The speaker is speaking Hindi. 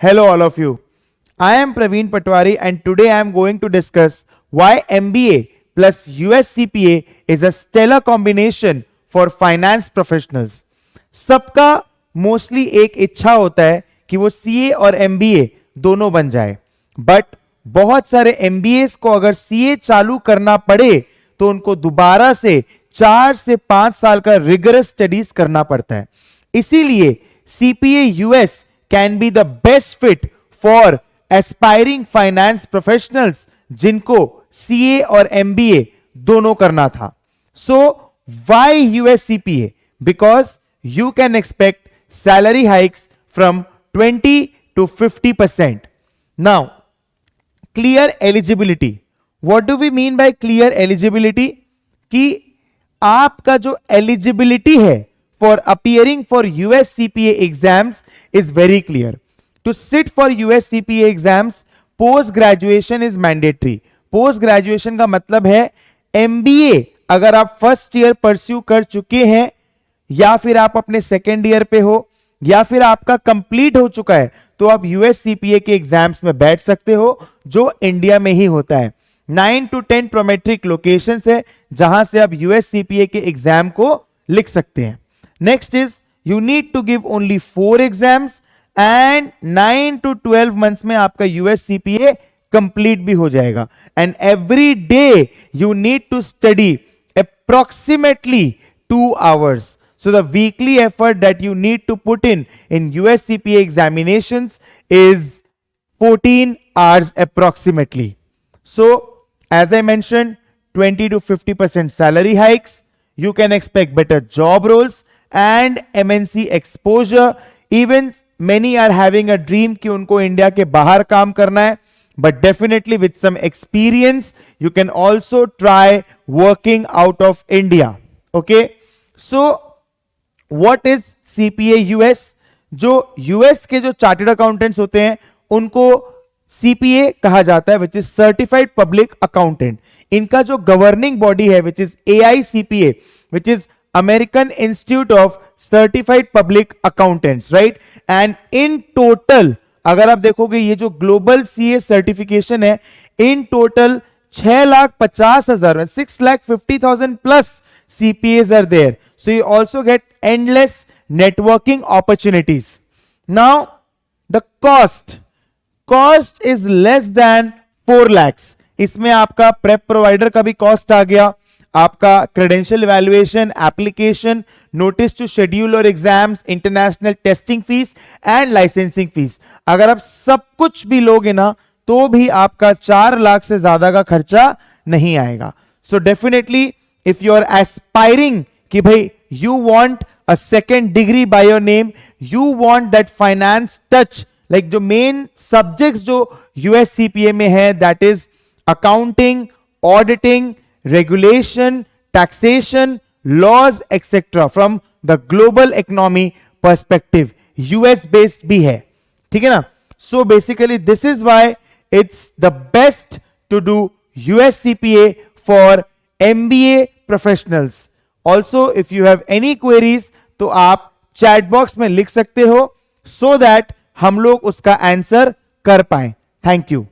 Hello, all of you. I am Praveen Patwari, and today I am going to discuss why MBA plus US CPA is a stellar combination for finance professionals. सबका मोस्टली एक इच्छा होता है कि वो सीए और एमबीए दोनों बन जाए, बट बहुत सारे एमबीए को अगर सीए चालू करना पड़े तो उनको दोबारा से 4 से 5 साल का रिगरस स्टडीज करना पड़ता है. इसीलिए CPA US can be the best fit for aspiring finance professionals जिनको सीए और एमबीए दोनों करना था. So why US CPA? Because you can expect salary hikes from 20 to 50%. Now, clear eligibility. What do we mean by clear eligibility? कि आपका जो eligibility है for appearing for US CPA exams is very clear. To sit for US CPA exams, post graduation is mandatory. Post graduation का मतलब है MBA अगर आप फर्स्ट ईयर परस्यू कर चुके हैं या फिर आप अपने सेकेंड ईयर पे हो या फिर आपका कंप्लीट हो चुका है तो आप यूएस सीपीए के एग्जाम्स में बैठ सकते हो जो इंडिया में ही होता है. 9 to 10 प्रोमेट्रिक लोकेशंस है जहां से आप यूएस सीपीए के एग्जाम को लिख सकते हैं. Next is you need to give only 4 exams and 9 to 12 months में आपका यूएस सीपीए कंप्लीट भी हो जाएगा. And every day you need to study approximately 2 hours. So the weekly effort that you need to put in US CPA examinations is 14 hours approximately. So as I mentioned, 20 to 50% salary hikes. You can expect better job roles and MNC exposure. Even many are having a dream कि उनको इंडिया के बाहर काम करना है. But definitely with some experience, you can also try working out of India. Okay. So What is CPA US? जो यूएस के जो चार्टर्ड अकाउंटेंट्स होते हैं उनको सीपीए कहा जाता है, which is certified public accountant. इनका जो गवर्निंग बॉडी है which is AICPA, which is American institute of certified public accountants, right. And in total अगर आप देखोगे ये जो ग्लोबल सीए सर्टिफिकेशन है, in total 6,50,000 6,50,000 plus CPAs are there. So you also get endless networking opportunities. Now the cost is less than 4 lakhs. इसमें आपका प्रेप प्रोवाइडर का भी कॉस्ट आ गया, आपका credential evaluation, application, notice to schedule और exams, international testing fees and licensing fees. अगर आप सब कुछ भी लोगे ना तो भी आपका 4 लाख से ज्यादा का खर्चा नहीं आएगा. So definitely if you are aspiring कि भाई you want a second degree by your name, you want that finance touch, like जो main subjects जो US CPA में है, that is accounting, auditing, regulation, taxation, laws, etc. from the global economy perspective, US based भी है, ठीक है ना. So basically this is why it's the best to do US CPA for MBA professionals. Also, if you have any queries, तो आप चैट बॉक्स में लिख सकते हो so that हम लोग उसका आंसर कर पाए. Thank you.